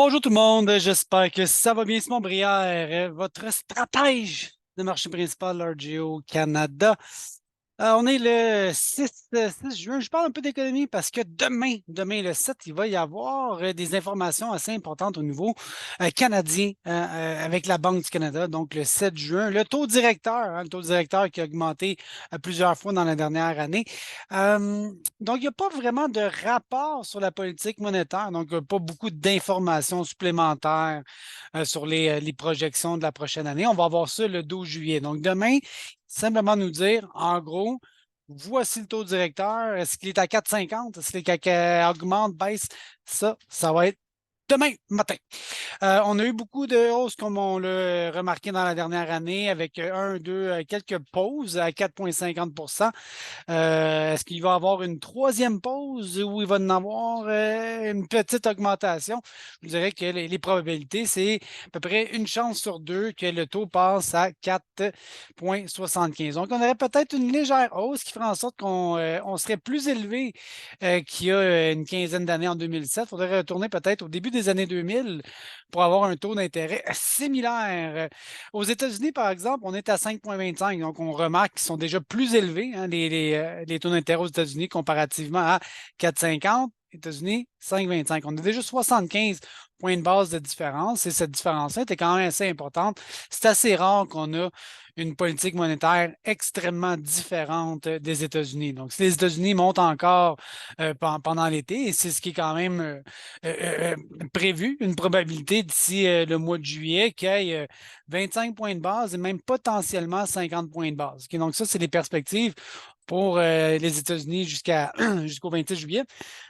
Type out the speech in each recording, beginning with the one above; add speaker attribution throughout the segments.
Speaker 1: Bonjour tout le monde, j'espère que ça va bien, Simon Brière, votre stratège de marché principal RGO Canada. On est le 6 juin. Je parle un peu d'économie parce que demain le 7, il va y avoir des informations assez importantes au niveau canadien avec la Banque du Canada. Donc, le 7 juin, le taux directeur, le taux directeur qui a augmenté plusieurs fois dans la dernière année. Donc, il n'y a pas vraiment de rapport sur la politique monétaire. Donc, pas beaucoup d'informations supplémentaires sur les projections de la prochaine année. On va avoir ça le 12 juillet. Donc, demain, simplement nous dire, en gros, voici le taux directeur. Est-ce qu'il est à 4,50? Est-ce qu'il augmente, baisse? Ça va être demain matin. On a eu beaucoup de hausses, comme on l'a remarqué dans la dernière année, avec quelques pauses à 4,50 est-ce qu'il va y avoir une troisième pause ou il va en avoir une petite augmentation? Je vous dirais que les probabilités, c'est à peu près une chance sur deux que le taux passe à 4,75. Donc, on aurait peut-être une légère hausse qui ferait en sorte qu'on serait plus élevé qu'il y a une quinzaine d'années en 2007. Il faudrait retourner peut-être au début des années 2000 pour avoir un taux d'intérêt similaire. Aux États-Unis, par exemple, on est à 5,25. Donc, on remarque qu'ils sont déjà plus élevés, hein, les taux d'intérêt aux États-Unis comparativement à 4,50. États-Unis, 5,25. On a déjà 75 points de base de différence et cette différence-là était quand même assez importante. C'est assez rare qu'on a une politique monétaire extrêmement différente des États-Unis. Donc, si les États-Unis montent encore pendant l'été, et c'est ce qui est quand même euh, prévu, une probabilité d'ici le mois de juillet qu'il y ait 25 points de base et même potentiellement 50 points de base. OK, donc, ça, c'est les perspectives pour les États-Unis jusqu'au 26 juillet.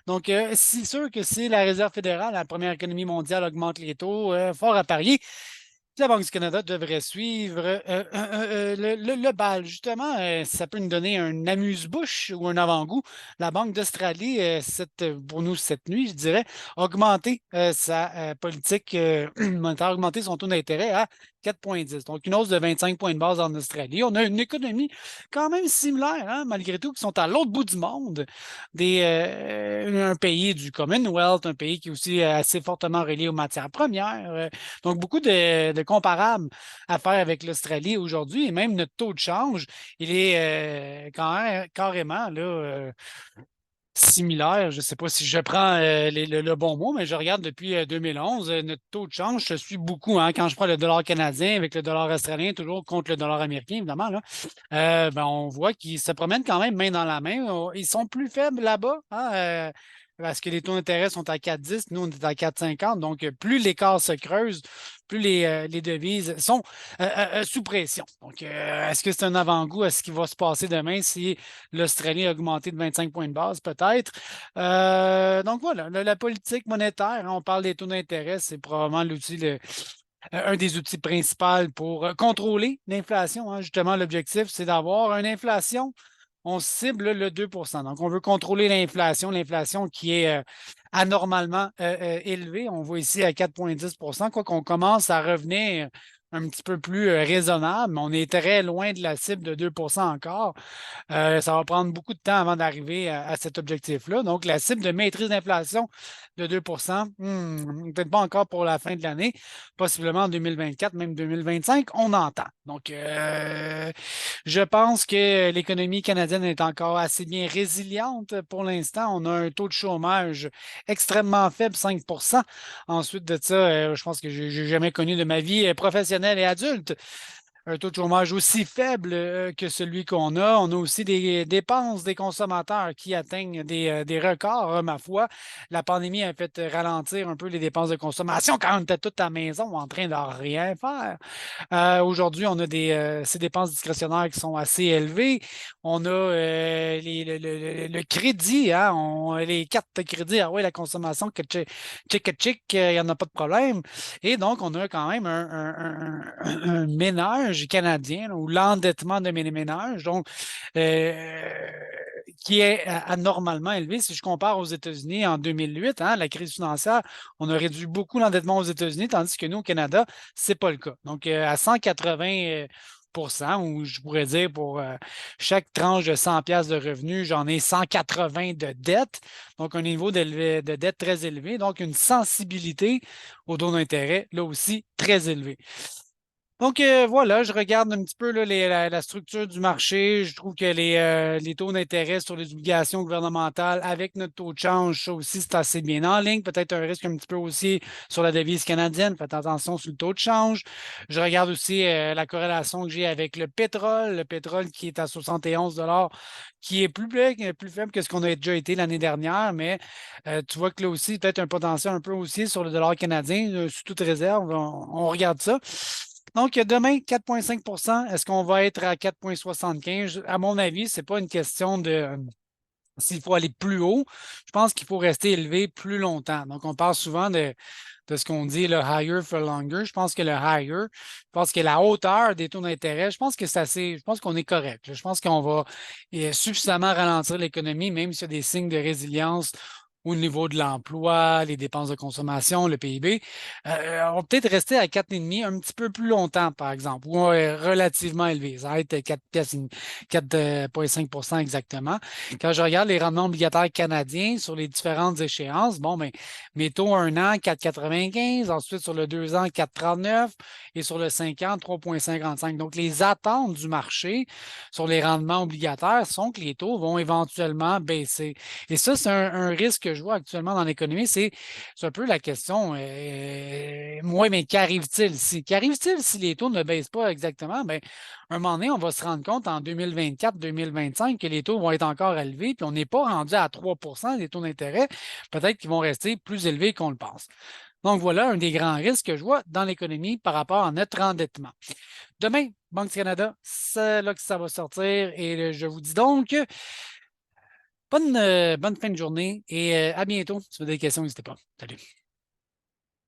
Speaker 1: Donc, c'est sûr que si la Réserve fédérale, la première économie mondiale, augmente les taux, fort à parier, la Banque du Canada devrait suivre le bal. Justement, ça peut nous donner un amuse-bouche ou un avant-goût. La Banque d'Australie, pour nous cette nuit, je dirais, a augmenté sa politique monétaire, a augmenté son taux d'intérêt à 4,10. Donc, une hausse de 25 points de base en Australie. On a une économie quand même similaire, hein, malgré tout, qui sont à l'autre bout du monde. Un pays du Commonwealth, un pays qui est aussi assez fortement relié aux matières premières. Donc, beaucoup de comparables à faire avec l'Australie aujourd'hui. Et même notre taux de change, il est carrément là, similaire. Je ne sais pas si je prends le bon mot, mais je regarde depuis 2011, notre taux de change se suit beaucoup. Hein, quand je prends le dollar canadien avec le dollar australien, toujours contre le dollar américain, évidemment, là, on voit qu'ils se promènent quand même main dans la main. Ils sont plus faibles là-bas. Hein, parce que les taux d'intérêt sont à 4,10, nous, on est à 4,50. Donc, plus l'écart se creuse, plus les devises sont sous pression. Donc, est-ce que c'est un avant-goût à ce qui va se passer demain si l'Australie a augmenté de 25 points de base, peut-être? Donc, voilà, la politique monétaire, hein, on parle des taux d'intérêt, c'est probablement un des outils principaux pour contrôler l'inflation. Hein. Justement, l'objectif, c'est d'avoir une inflation. On cible le 2. Donc, on veut contrôler l'inflation qui est anormalement élevée. On voit ici à 4,10 quoi qu'on commence à revenir un petit peu plus raisonnable, mais on est très loin de la cible de 2 encore. Ça va prendre beaucoup de temps avant d'arriver à cet objectif-là. Donc, la cible de maîtrise d'inflation de 2 peut-être pas encore pour la fin de l'année, possiblement en 2024, même 2025, on entend. Donc, je pense que l'économie canadienne est encore assez bien résiliente pour l'instant. On a un taux de chômage extrêmement faible, 5. Ensuite de ça, je pense que j'ai jamais connu de ma vie professionnelle et adulte un taux de chômage aussi faible que celui qu'on a. On a aussi des dépenses des consommateurs qui atteignent des records, hein, ma foi. La pandémie a fait ralentir un peu les dépenses de consommation quand on était tous à la maison en train de rien faire. Aujourd'hui, on a ces dépenses discrétionnaires qui sont assez élevées. On a le crédit, hein, les cartes de crédit. Ah oui, la consommation, que chic, il n'y en a pas de problème. Et donc, on a quand même un ménage canadien là, ou l'endettement de mes ménages, donc euh, qui est anormalement élevé. Si je compare aux États-Unis en 2008, hein, la crise financière, on a réduit beaucoup l'endettement aux États-Unis, tandis que nous, au Canada, c'est pas le cas. Donc, à 180 ou je pourrais dire pour chaque tranche de 100 pièces de revenus, j'en ai 180 de dette, donc un niveau de dette très élevé, donc une sensibilité au taux d'intérêt, là aussi, très élevé. Donc voilà, je regarde un petit peu là, la structure du marché. Je trouve que les taux d'intérêt sur les obligations gouvernementales avec notre taux de change, ça aussi, c'est assez bien en ligne. Peut-être un risque un petit peu aussi sur la devise canadienne. Faites attention sur le taux de change. Je regarde aussi la corrélation que j'ai avec le pétrole qui est à 71 qui est plus faible que ce qu'on a déjà été l'année dernière, mais tu vois que là aussi, peut-être un potentiel un peu aussi sur le dollar canadien, sous toute réserve. On regarde ça. Donc, demain, 4,5 est-ce qu'on va être à 4,75? À mon avis, ce n'est pas une question de s'il faut aller plus haut. Je pense qu'il faut rester élevé plus longtemps. Donc, on parle souvent de ce qu'on dit le higher for longer. Je pense que le higher, je pense que la hauteur des taux d'intérêt, je pense que c'est assez, je pense qu'on est correct. Je pense qu'on va suffisamment ralentir l'économie, même s'il y a des signes de résilience au niveau de l'emploi, les dépenses de consommation, le PIB. On va peut-être rester à 4,5 un petit peu plus longtemps, par exemple, ou relativement élevé. Ça va être 4,5 exactement. Quand je regarde les rendements obligataires canadiens sur les différentes échéances, bon, ben, mes taux 1 an, 4,95, ensuite sur le 2 ans, 4,39 et sur le 5 ans, 3,55. Donc, les attentes du marché sur les rendements obligataires sont que les taux vont éventuellement baisser. Et ça, c'est un risque que je vois actuellement dans l'économie. C'est un peu la question, moi, mais qu'arrive-t-il si? Qu'arrive-t-il si les taux ne baissent pas exactement? Bien, un moment donné, on va se rendre compte en 2024-2025 que les taux vont être encore élevés, puis on n'est pas rendu à 3 des taux d'intérêt. Peut-être qu'ils vont rester plus élevés qu'on le pense. Donc voilà un des grands risques que je vois dans l'économie par rapport à notre endettement. Demain, Banque du Canada, c'est là que ça va sortir et je vous dis donc bonne fin de journée et à bientôt. Si vous avez des questions, n'hésitez pas. Salut.